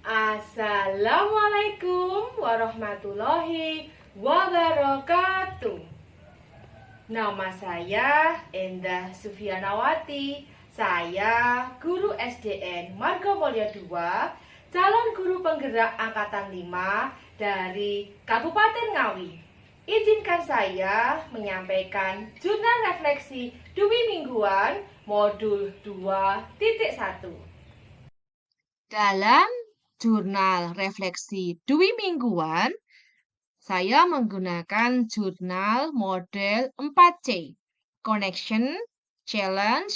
Assalamualaikum warahmatullahi wabarakatuh. Nama saya Endah Sufianawati. Saya guru SDN Margomulyo II, calon guru penggerak angkatan 5 dari Kabupaten Ngawi. Izinkan saya menyampaikan jurnal refleksi Dwi Mingguan modul 2.1. Dalam jurnal refleksi Dwi Mingguan, saya menggunakan jurnal model 4C, Connection, Challenge,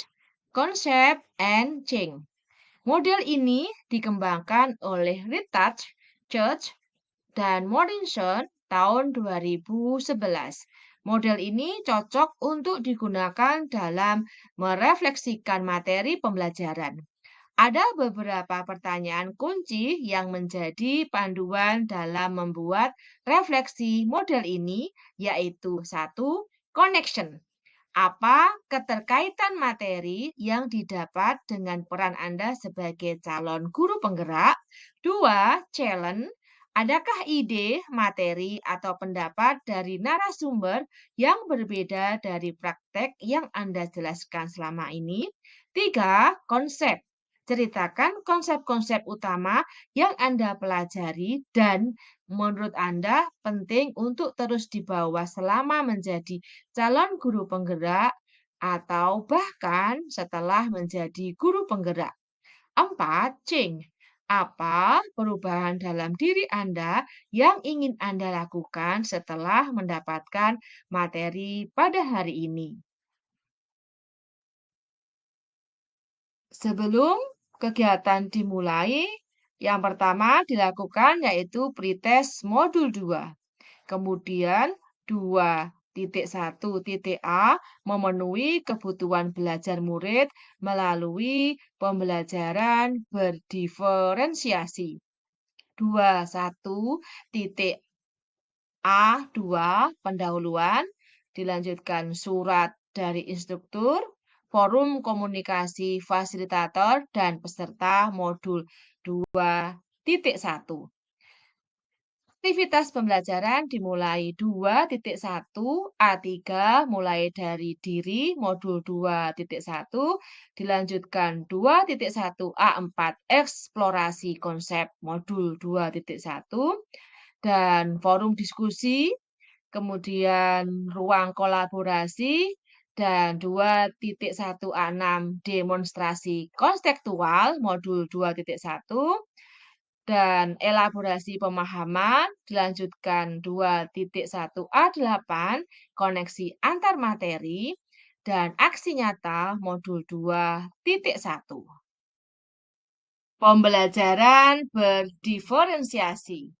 Concept, and Change. Model ini dikembangkan oleh Retouch, Church, dan Morrison tahun 2011. Model ini cocok untuk digunakan dalam merefleksikan materi pembelajaran. Ada beberapa pertanyaan kunci yang menjadi panduan dalam membuat refleksi model ini, yaitu 1. Connection. Apa keterkaitan materi yang didapat dengan peran Anda sebagai calon guru penggerak? 2. Challenge. Adakah ide, materi, atau pendapat dari narasumber yang berbeda dari praktek yang Anda jelaskan selama ini? 3. Konsep. Ceritakan konsep-konsep utama yang Anda pelajari dan menurut Anda penting untuk terus dibawa selama menjadi calon guru penggerak atau bahkan setelah menjadi guru penggerak. 4. Change. Apa perubahan dalam diri Anda yang ingin Anda lakukan setelah mendapatkan materi pada hari ini? Sebelum kegiatan dimulai, yang pertama dilakukan yaitu pretest modul 2. Kemudian 2.1.a memenuhi kebutuhan belajar murid melalui pembelajaran berdiferensiasi. 2.1.a2 pendahuluan, dilanjutkan surat dari instruktur, forum komunikasi fasilitator dan peserta modul 2.1. Aktivitas pembelajaran dimulai 2.1A3 mulai dari diri modul 2.1 dilanjutkan 2.1A4 eksplorasi konsep modul 2.1 dan forum diskusi, kemudian ruang kolaborasi dan 2.1A6 demonstrasi konseptual modul 2.1 dan elaborasi pemahaman, dilanjutkan 2.1A8 koneksi antar materi dan aksi nyata modul 2.1. Pembelajaran berdiferensiasi.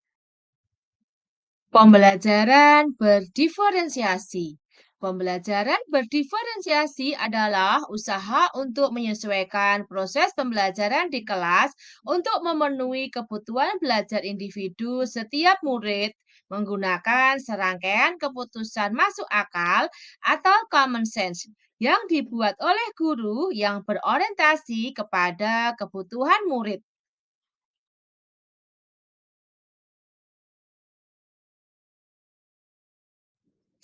Pembelajaran berdiferensiasi. Pembelajaran berdiferensiasi adalah usaha untuk menyesuaikan proses pembelajaran di kelas untuk memenuhi kebutuhan belajar individu setiap murid menggunakan serangkaian keputusan masuk akal atau common sense yang dibuat oleh guru yang berorientasi kepada kebutuhan murid.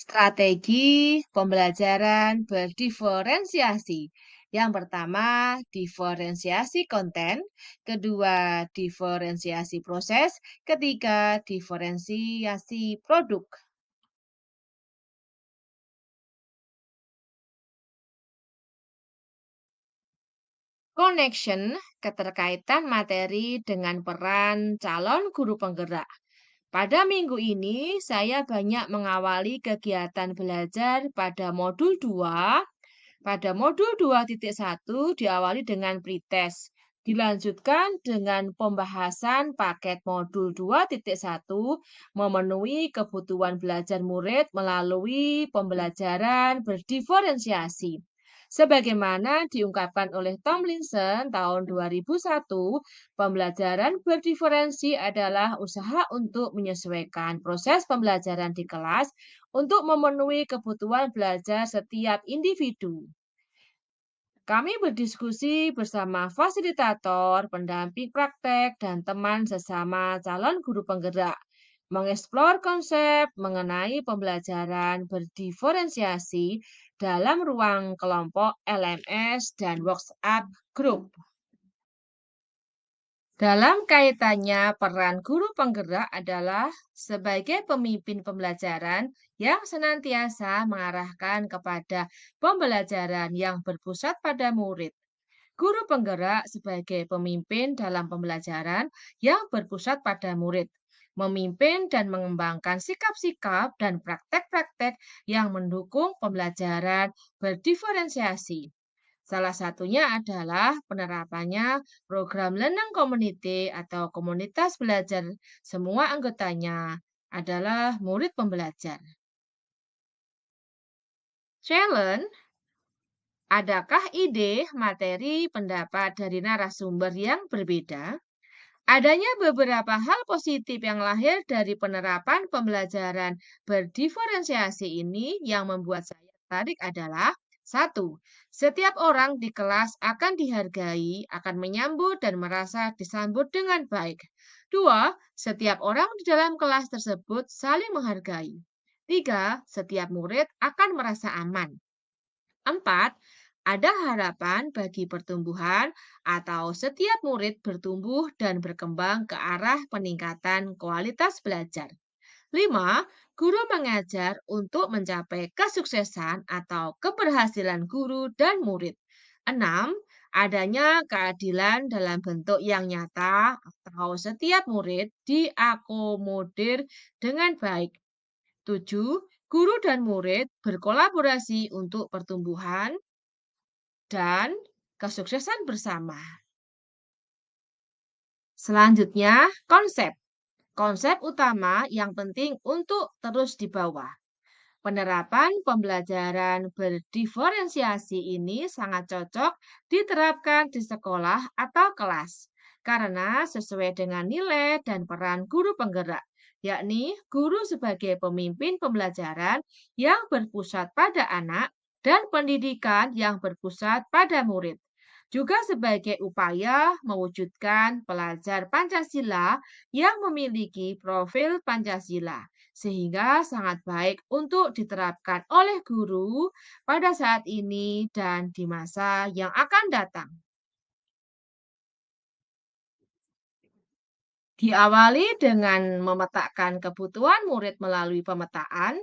Strategi pembelajaran berdiferensiasi. Yang pertama, diferensiasi konten. Kedua, diferensiasi proses. Ketiga, diferensiasi produk. Connection, keterkaitan materi dengan peran calon guru penggerak. Pada minggu ini, saya banyak mengawali kegiatan belajar pada modul 2. Pada modul 2.1 diawali dengan pretest, dilanjutkan dengan pembahasan paket modul 2.1 memenuhi kebutuhan belajar murid melalui pembelajaran berdiferensiasi. Sebagaimana diungkapkan oleh Tomlinson tahun 2001, pembelajaran berdiferensi adalah usaha untuk menyesuaikan proses pembelajaran di kelas untuk memenuhi kebutuhan belajar setiap individu. Kami berdiskusi bersama fasilitator, pendamping praktek, dan teman sesama calon guru penggerak, mengeksplor konsep mengenai pembelajaran berdiferensiasi dalam ruang kelompok LMS dan WhatsApp Group. Dalam kaitannya, peran guru penggerak adalah sebagai pemimpin pembelajaran yang senantiasa mengarahkan kepada pembelajaran yang berpusat pada murid. Guru penggerak sebagai pemimpin dalam pembelajaran yang berpusat pada murid, memimpin dan mengembangkan sikap-sikap dan praktek-praktek yang mendukung pembelajaran berdiferensiasi. Salah satunya adalah penerapannya program Learning Community atau komunitas belajar. Semua anggotanya adalah murid pembelajar. Challenge, adakah ide, materi, pendapat dari narasumber yang berbeda? Adanya beberapa hal positif yang lahir dari penerapan pembelajaran berdiferensiasi ini yang membuat saya tertarik adalah: satu, setiap orang di kelas akan dihargai, akan menyambut dan merasa disambut dengan baik. Dua, setiap orang di dalam kelas tersebut saling menghargai. Tiga, setiap murid akan merasa aman. Empat, ada harapan bagi pertumbuhan atau setiap murid bertumbuh dan berkembang ke arah peningkatan kualitas belajar. 5. Guru mengajar untuk mencapai kesuksesan atau keberhasilan guru dan murid. 6. Adanya keadilan dalam bentuk yang nyata atau setiap murid diakomodir dengan baik. 7. Guru dan murid berkolaborasi untuk pertumbuhan dan kesuksesan bersama. Selanjutnya, konsep. Konsep utama yang penting untuk terus dibawa. Penerapan pembelajaran berdiferensiasi ini sangat cocok diterapkan di sekolah atau kelas karena sesuai dengan nilai dan peran guru penggerak, yakni guru sebagai pemimpin pembelajaran yang berpusat pada anak dan pendidikan yang berpusat pada murid. Juga sebagai upaya mewujudkan pelajar Pancasila yang memiliki profil Pancasila, sehingga sangat baik untuk diterapkan oleh guru pada saat ini dan di masa yang akan datang. Diawali dengan memetakan kebutuhan murid melalui pemetaan,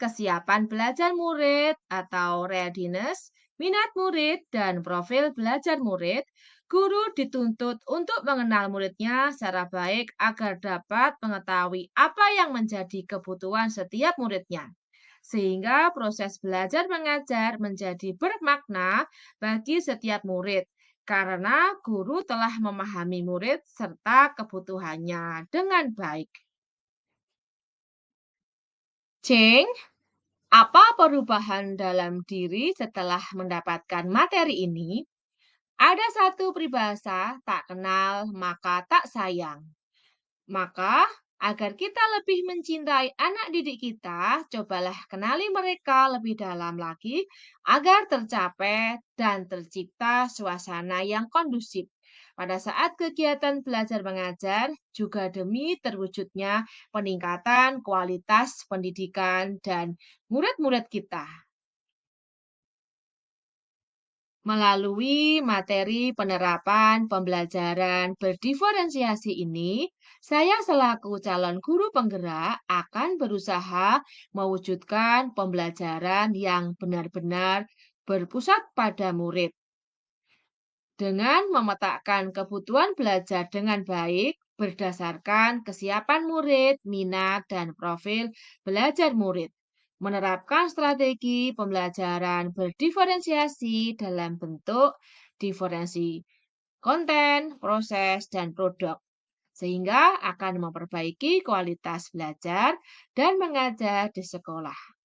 kesiapan belajar murid atau readiness, minat murid, dan profil belajar murid. Guru dituntut untuk mengenal muridnya secara baik agar dapat mengetahui apa yang menjadi kebutuhan setiap muridnya. Sehingga proses belajar mengajar menjadi bermakna bagi setiap murid karena guru telah memahami murid serta kebutuhannya dengan baik. Ceng, apa perubahan dalam diri setelah mendapatkan materi ini? Ada satu peribahasa, tak kenal maka tak sayang. Maka, agar kita lebih mencintai anak didik kita, cobalah kenali mereka lebih dalam lagi agar tercapai dan tercipta suasana yang kondusif pada saat kegiatan belajar mengajar, juga demi terwujudnya peningkatan kualitas pendidikan dan murid-murid kita. Melalui materi penerapan pembelajaran berdiferensiasi ini, saya selaku calon guru penggerak akan berusaha mewujudkan pembelajaran yang benar-benar berpusat pada murid. Dengan memetakan kebutuhan belajar dengan baik berdasarkan kesiapan murid, minat, dan profil belajar murid. Menerapkan strategi pembelajaran berdiferensiasi dalam bentuk diferensi konten, proses, dan produk, sehingga akan memperbaiki kualitas belajar dan mengajar di sekolah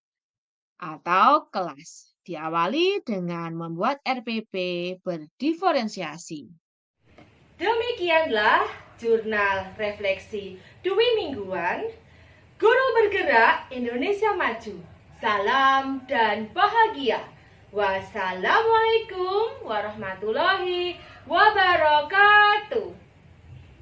atau kelas. Diawali dengan membuat RPP berdiferensiasi. Demikianlah jurnal refleksi Dwi Mingguan Guru Bergerak Indonesia Maju. Salam dan bahagia. Wassalamualaikum warahmatullahi wabarakatuh.